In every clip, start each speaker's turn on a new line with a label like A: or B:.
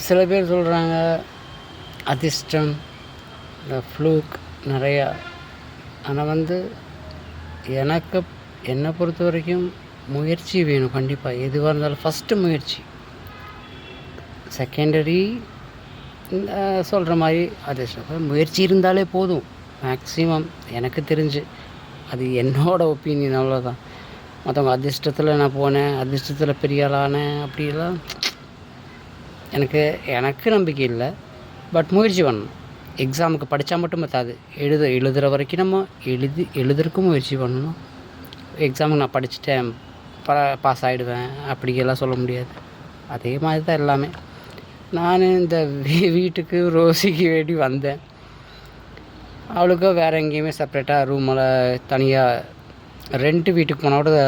A: சில பேர் சொல்கிறாங்க அதிர்ஷ்டம், இந்த ஃப்ளூக் நிறையா. ஆனால் எனக்கு என்னை பொறுத்த வரைக்கும் முயற்சி வேணும் கண்டிப்பாக. எதுவாக இருந்தாலும் ஃபஸ்ட்டு முயற்சி, செகண்டரி சொல்கிற மாதிரி அதிர்ஷ்டம். முயற்சி இருந்தாலே போதும் மேக்ஸிமம், எனக்கு தெரிஞ்சு. அது என்னோடய ஒப்பீனியன், அவ்வளோதான். மற்றவங்க அதிர்ஷ்டத்தில் நான் போனேன், அதிர்ஷ்டத்தில் பெரிய ஆளானேன் அப்படிலாம் எனக்கு நம்பிக்கை இல்லை. பட் முயற்சி பண்ணணும். எக்ஸாமுக்கு படித்தா மட்டும் பத்தாது, எழுதுகிற வரைக்கும் நம்ம எழுதுறதுக்கும் முயற்சி பண்ணணும். எக்ஸாமுக்கு நான் படிச்சுட்டேன் பாஸ் ஆகிடுவேன் அப்படியெல்லாம் சொல்ல முடியாது. அதே மாதிரி தான் எல்லாமே. நான் இந்த வீட்டுக்கு ரோசிக்கு வேண்டி வந்தேன். அவளுக்கும் வேறு எங்கேயுமே செப்ரேட்டாக ரூமில் தனியாக ரெண்ட்டு வீட்டுக்கு போனால் கூட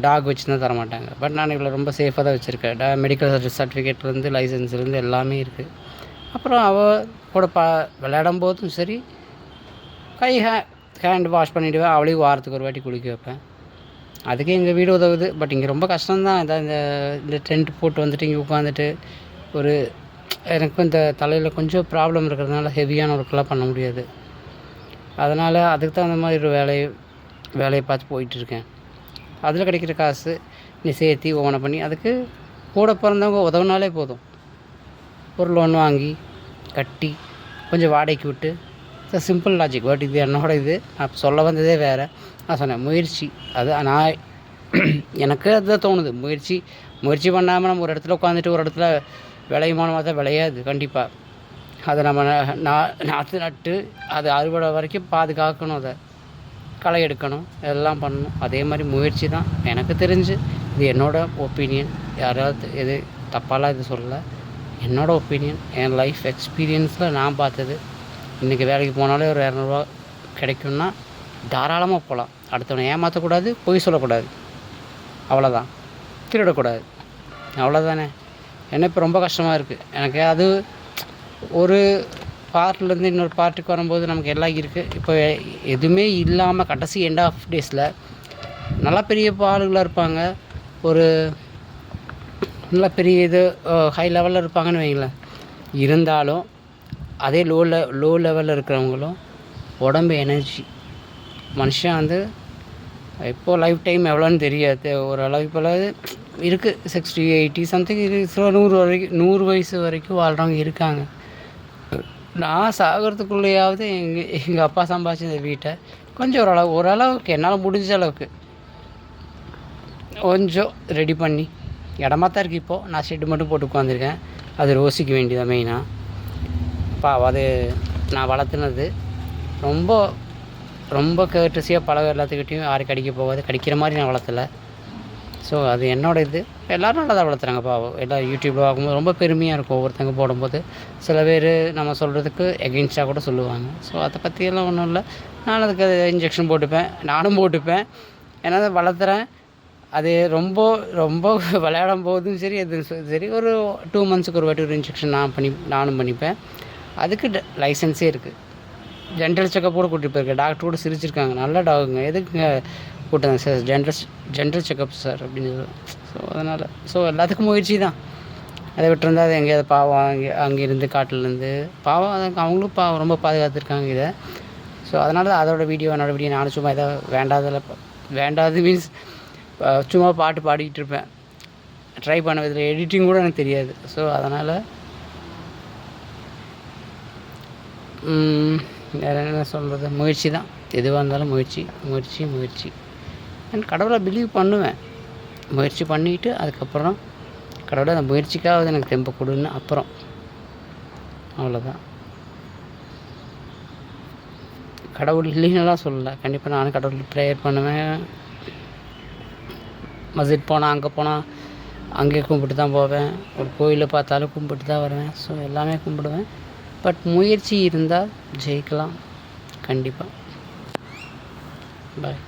A: டாக் வச்சு தான் தரமாட்டாங்க. பட் நான் இவ்வளோ ரொம்ப சேஃபாக தான் வச்சுருக்கேன். மெடிக்கல் சர்டிஃபிகேட்லேருந்து லைசன்ஸ்லேருந்து எல்லாமே இருக்குது. அப்புறம் அவள் கூட விளையாடும் போதும் சரி, கை ஹேண்ட் வாஷ் பண்ணிவிடுவேன். அவளையும் வாரத்துக்கு ஒரு வாட்டி குளிக்க வைப்பேன். அதுக்கு எங்கள் வீடு உதவுது. பட் இங்கே ரொம்ப கஷ்டம்தான். இந்த டென்ட் போட்டு வந்துட்டு இங்கே உட்காந்துட்டு எனக்கும் இந்த தலையில் கொஞ்சம் ப்ராப்ளம் இருக்கிறதுனால ஹெவியான ஒர்க்கெலாம் பண்ண முடியாது. அதனால் அதுக்கு தகுந்த மாதிரி ஒரு வேலையை பார்த்து போயிட்டுருக்கேன். அதில் கிடைக்கிற காசு நீ சேர்த்தி ஓனை பண்ணி அதுக்கு கூட பிறந்தவங்க உதவுனாலே போதும். ஒரு லோன் வாங்கி கட்டி கொஞ்சம் வாடகைக்கு விட்டு, சிம்பிள் லாஜிக். பட் இது நான் சொல்ல வந்ததே வேறு. நான் சொன்னேன் முயற்சி. அது எனக்கு அதுதான் தோணுது. முயற்சி பண்ணாமல் நம்ம ஒரு இடத்துல உட்காந்துட்டு ஒரு இடத்துல விளையுமானமாக தான் விளையாது கண்டிப்பாக. அதை நம்ம நாற்று நட்டு அது அறுவடை வரைக்கும் பாதுகாக்கணும், அதை களை எடுக்கணும், எல்லாம் பண்ணணும். அதே மாதிரி முயற்சி தான் எனக்கு தெரிஞ்சு. இது என்னோடய ஒப்பீனியன். யாராவது எது தப்பாலாம் இது சொல்லலை, என்னோடய ஒப்பீனியன். என் லைஃப் எக்ஸ்பீரியன்ஸில் நான் பார்த்தது. இன்றைக்கி வேலைக்கு போனாலே ஒரு 200 கிடைக்கும்னா தாராளமாக போகலாம். அடுத்தவனை ஏமாற்றக்கூடாது, பொய் சொல்லக்கூடாது, அவ்வளோதான். திருடக்கூடாது, அவ்வளோதானே. ஏன்னா இப்போ ரொம்ப கஷ்டமாக இருக்குது எனக்கு. அது ஒரு பார்ட்லேருந்து இன்னொரு பார்ட்டுக்கு வரும்போது நமக்கு எல்லாம் இருக்குது. இப்போ எதுவுமே இல்லாமல் கடைசி எண்ட் ஆஃப் டேஸில் நல்லா பெரிய ஆளுகளாக இருப்பாங்க, ஒரு நல்லா பெரிய ஹை லெவலில் இருப்பாங்கன்னு வைங்களேன். இருந்தாலும் அதே லோ லெவலில் இருக்கிறவங்களும் உடம்பு எனர்ஜி, மனுஷன் இப்போது லைஃப் டைம் எவ்வளோன்னு தெரியாது. ஓரளவு இப்போலாம் இருக்குது 60, 80 சம்திங் இருக்குது. 100 வயசு வரைக்கும் வாழ்கிறவங்க இருக்காங்க. நான் சாகிறதுக்குள்ளேயாவது எங்கள் அப்பா சம்பாதிச்ச இந்த வீட்டை கொஞ்சம் ஓரளவுக்கு என்னால் முடிஞ்ச அளவுக்கு கொஞ்சம் ரெடி பண்ணி, இடமா தான் இருக்குது. இப்போது நான் ஷெட்டு மட்டும் போட்டு உட்காந்துருக்கேன். அது ரோசிக்க வேண்டியதான் மெயினாக. அது நான் வளர்த்துனது. ரொம்ப ரொம்ப கேர்ட்டஸியாக பழக, எல்லாத்துக்கிட்டையும் யாரும் கடிக்க போகாது, கடிக்கிற மாதிரி நான் வளர்த்தலை. ஸோ அது என்னோடய எல்லோரும் நல்லா தான் வளர்த்துறாங்க பாவம். எல்லாம் யூடியூப்பில் பார்க்கும்போது ரொம்ப பெருமையாக இருக்கும் ஒவ்வொருத்தங்க போடும்போது. சில பேர் நம்ம சொல்கிறதுக்கு எகெயின்ஸ்டாக கூட சொல்லுவாங்க. ஸோ அதை பற்றியெல்லாம் ஒன்றும் இல்லை. நான் அதுக்கு இன்ஜெக்ஷன் போட்டுப்பேன், நானும் போட்டுப்பேன். ஏன்னா அதை வளர்த்துறேன். அது ரொம்ப ரொம்ப விளையாடும் போதும் சரி, எதுவும் சரி, ஒரு 2 மந்த்ஸுக்கு ஒரு வாட்டி ஒரு இன்ஜெக்ஷன் நானும் பண்ணிப்பேன். அதுக்கு லைசன்ஸே இருக்குது. ஜென்ரல் செக்கப் கூட கூட்டிகிட்டு போயிருக்கேன். டாக்டர் கூட சிரிச்சிருக்காங்க, நல்ல டாகுங்க, எதுக்குங்க கூட்டாங்க சார், ஜென்ரல் செக்கப் சார் அப்படின்னு சொல்லுவேன். ஸோ அதனால் எல்லாத்துக்கும் முயற்சி தான். அதை விட்டுருந்தா அது எங்கேயாவது பாவம் அங்கேருந்து காட்டிலேருந்து பாவம் அவங்களும் ரொம்ப பாதுகாத்துருக்காங்க இதை. ஸோ அதனால தான் என்னோடய வீடியோ நானும் சும்மா ஏதாவது வேண்டாது மீன்ஸ் சும்மா பாட்டு பாடிக்கிட்டு இருப்பேன். ட்ரை பண்ண இதில் எடிட்டிங் கூட எனக்கு தெரியாது. ஸோ அதனால் வேறு என்ன சொல்கிறது, முயற்சி தான். எதுவாக இருந்தாலும் முயற்சி. நான் கடவுளை பிலீவ் பண்ணுவேன். முயற்சி பண்ணிவிட்டு அதுக்கப்புறம் கடவுளை அந்த முயற்சிக்காவது எனக்கு தெம்பு கொடுன்னு அப்புறம் அவ்வளோதான். கடவுள் இல்லைன்னுலாம் சொல்லலை. கண்டிப்பாக நானும் கடவுள் ப்ரேயர் பண்ணுவேன். மஸ்ஜித் போனால் அங்கே போனால் அங்கேயே கும்பிட்டு தான் போவேன். ஒரு கோயிலில் பார்த்தாலும் கும்பிட்டு தான் வருவேன். ஸோ எல்லாமே கும்பிடுவேன். பட் முயற்சி இருந்தால் ஜெயிக்கலாம் கண்டிப்பாக. பாய்.